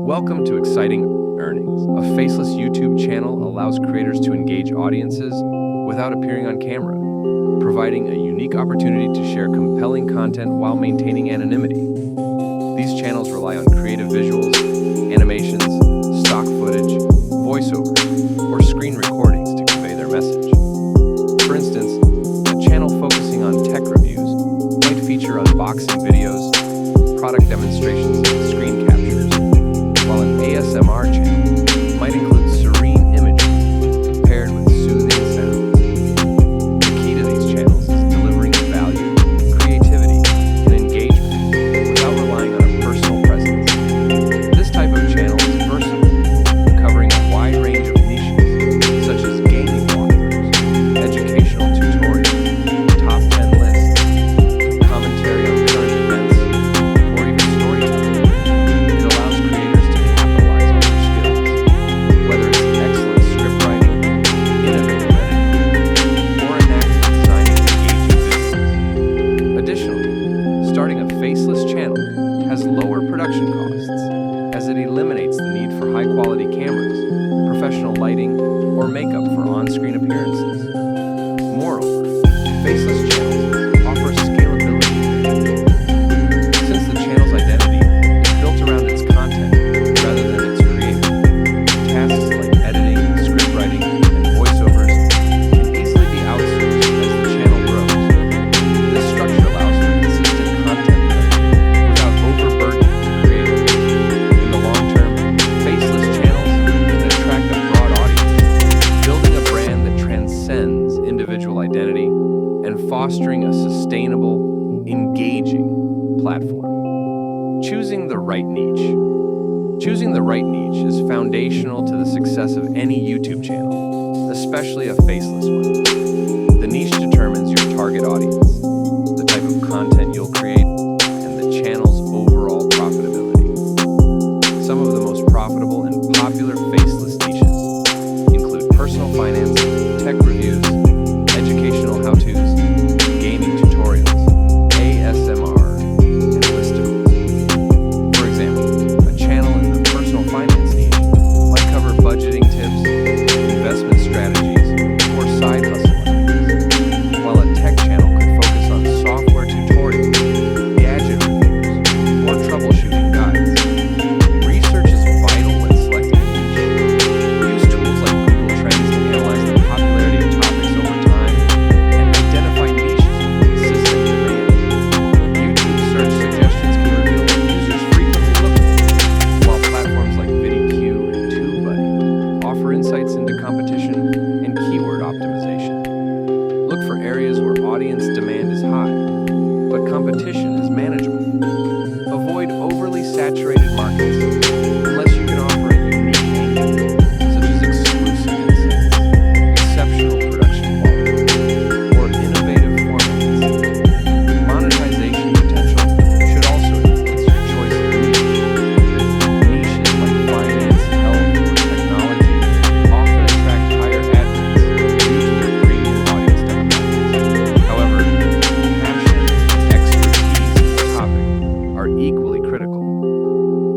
Welcome to Exciting Earnings. A faceless YouTube channel allows creators to engage audiences without appearing on camera, providing a unique opportunity to share compelling content while maintaining anonymity. These channels rely on creative visuals, animations, stock footage, voiceovers, or screen recordings to convey their message. For instance, a channel focusing on tech reviews might feature unboxing videos, product demonstrations, and screen captures, while an ASMR channel might include serene images paired with soothing sounds. The key to these channels is delivering value, creativity, and engagement without relying on a personal presence. This type of channel is versatile, covering a wide range of niches such as gaming walkthroughs, educational tutorials, top 10 lists, commentary on current events, or even storytelling. It allows creators to capitalize on their skills, whether it's excellent script writing, innovative editing, or enacting designing engaging visuals. Additionally, starting a faceless channel has lower production costs, as it eliminates the need for high-quality cameras, professional lighting, or makeup for on-screen appearances. Moreover, faceless channels offer scalability advantages. Since the channel's identity is built around its content rather than its creator, tasks like editing, script writing, and voiceovers can easily be outsourced as the channel grows. This structure allows for consistent content without overburdening the creator. In the long term, faceless channels can attract a broad audience, building a brand that transcends individual identity and fostering a sustainable, engaging platform. Choosing the right niche. Choosing the right niche is foundational to the success of any YouTube channel, especially a faceless one. The niche determines your target audience, the type of content you'll create, and the channel's overall profitability. Some of the most profitable and popular faceless niches include personal finance, tech reviews, educational how-tos, gaming tutorials, ASMR, and listicles. For example, a channel in the personal finance niche might cover budgeting tips, investment strategies, or side hustle ideas, while a tech channel could focus on software tutorials, gadget reviews, or troubleshooting guides. Research is vital when selecting a niche. Use tools like Google Trends to analyze the popularity of topics over time and identify niches with consistent demand. YouTube search suggestions can reveal what users frequently look for, while platforms like VidIQ and TubeBuddy offer insights into competition and keyword optimization. Look for areas where audience demand is high, but competition is manageable. Avoid overly saturated markets unless you can offer a unique angle, such as exclusive insights, exceptional production quality, or innovative formats. Monetization potential should also influence your choice of niche. Niches like finance, health, or technology often attract higher ad rates due to their premium audience demographics. However, passion and expertise in the topic are equally critical,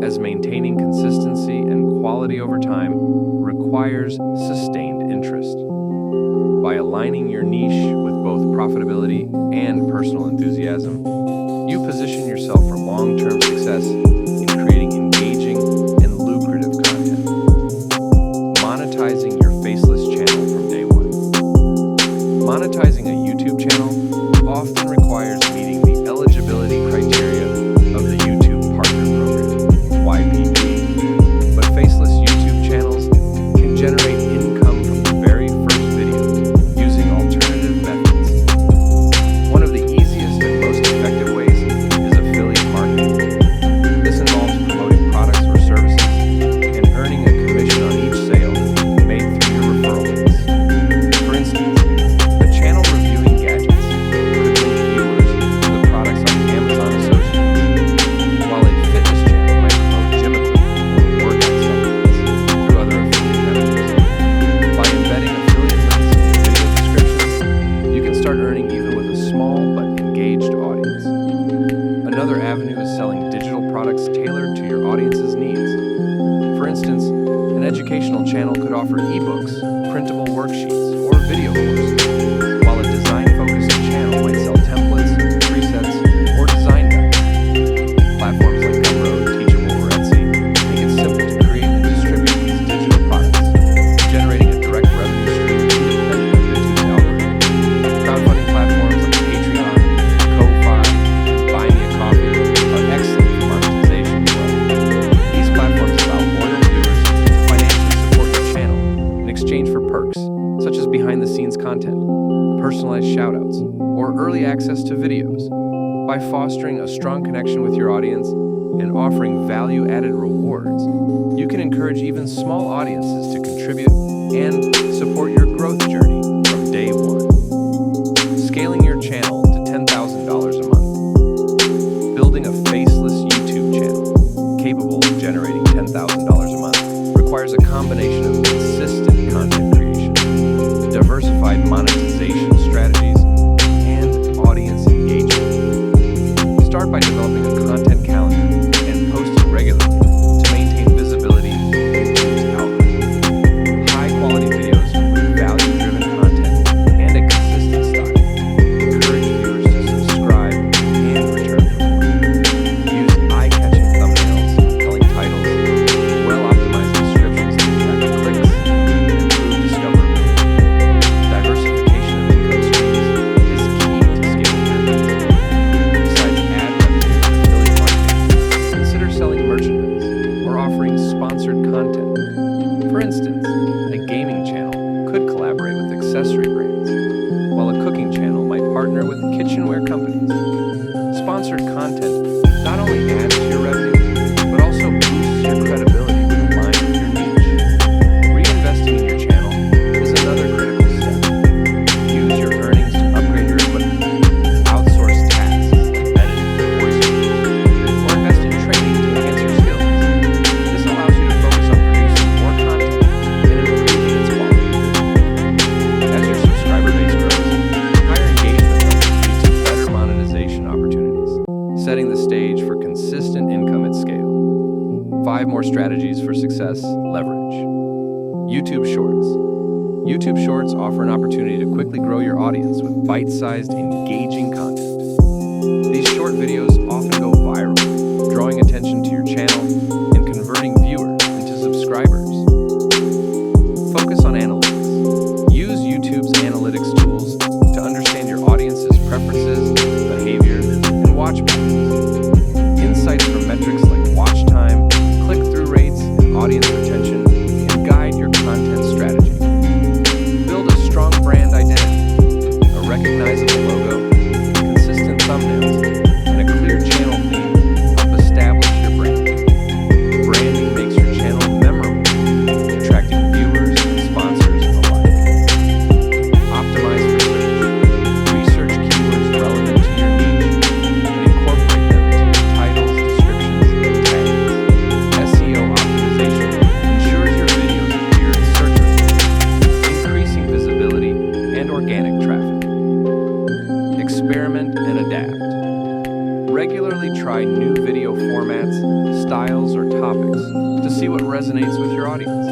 as maintaining consistency and quality over time requires sustained interest. By aligning your niche with both profitability and personal enthusiasm, you position yourself for long-term success in creating engaging and lucrative content. Monetizing your faceless channel from day one. Monetizing a YouTube channel often requires meeting the eligibility criteria of the YouTube Partner Program, YPP, but faceless YouTube channels can generate income from the very first video using alternative methods. One of the easiest and most effective ways is affiliate marketing. This educational channel could offer ebooks, printable worksheets, or video courses, while a design-focused channel might sell templates, presets, or design guides. Platforms like Gumroad, Teachable, or Etsy make it simple to create and distribute these digital products, generating a direct revenue stream independent of YouTube's algorithm. Crowdfunding platforms like Patreon, Ko-Fi, and Buy Me a Coffee are excellent for monetization as well. These platforms allow loyal viewers to financially support your channel in exchange for perks, such as behind-the-scenes content, personalized shoutouts, or early access to videos. By fostering a strong connection with your audience and offering value-added rewards, you can encourage even small audiences to contribute and support your growth journey from day one. Scaling your channel to $10,000 a month. Building a faceless YouTube channel capable of generating $10,000 a month requires a combination of consistent content creation, diversified monetization strategies, and audience engagement. Start by developing a content calendar and post it regularly to maintain visibility in YouTube's algorithm. High-quality videos with value-driven content and a consistent style encourage viewers to subscribe and return for more. Use eye-catching thumbnails, compelling titles, and well-optimized descriptions to attract clicks and improve discoverability. Diversification of income streams is key to scaling your business. Besides ad revenue and affiliate marketing, consider selling merchandise or offering sponsored content. For instance, a gaming channel could collaborate with accessory brands, while a cooking channel might partner with kitchenware companies. Sponsored content not only adds to your revenue, but also boosts your credibility when aligned with your niche. Reinvesting in your channel is another critical step. Use your earnings to upgrade your equipment, outsource tasks like editing, voiceovers, or invest in training to enhance your skills. This allows you to focus on producing more content and improving its quality. As your subscriber base grows, higher engagement levels lead to better monetization opportunities, setting the stage for consistent income at scale. 5 more strategies for success. Leverage. YouTube Shorts. YouTube Shorts offer an opportunity to quickly grow your audience with bite-sized, engaging content. These short videos often go viral, drawing attention to your channel and converting viewers into subscribers. Focus on analytics. Use YouTube's analytics tools to understand your audience's preferences, behavior, and watch patterns. Insights from metrics like watch time, click-through rates, and audience retention can guide your content strategy. Build a strong brand identity, a recognizable logo, consistent thumbnails, and a clear channel theme help establish your brand. Branding makes your channel memorable, attracting viewers and sponsors alike. Optimize for search. Research keywords relevant to your niche and incorporate them into your titles, descriptions, and tags. SEO optimization ensures your videos appear in search results, increasing visibility and organic traffic. Experiment and adapt. Regularly try new video formats, styles, or topics to see what resonates with your audience.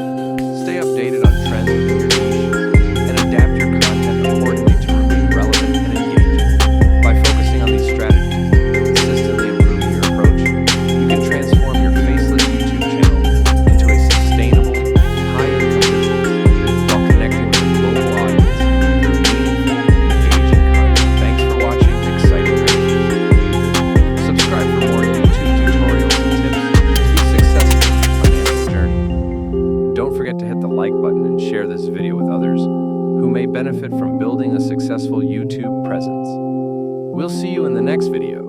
Stay updated on trends within your niche and adapt your content accordingly to remain relevant and engaging. By focusing on these strategies and consistently improving your approach, you can transform your faceless YouTube channel into a sustainable, high-income business while connecting with a global audience through meaningful, engaging content. Thanks for watching Exciting Journeys. Subscribe for more YouTube tutorials and tips to be successful in your financial journey. Don't forget to hit the like button and share this video with others who may benefit from building a successful YouTube presence. We'll see you in the next video.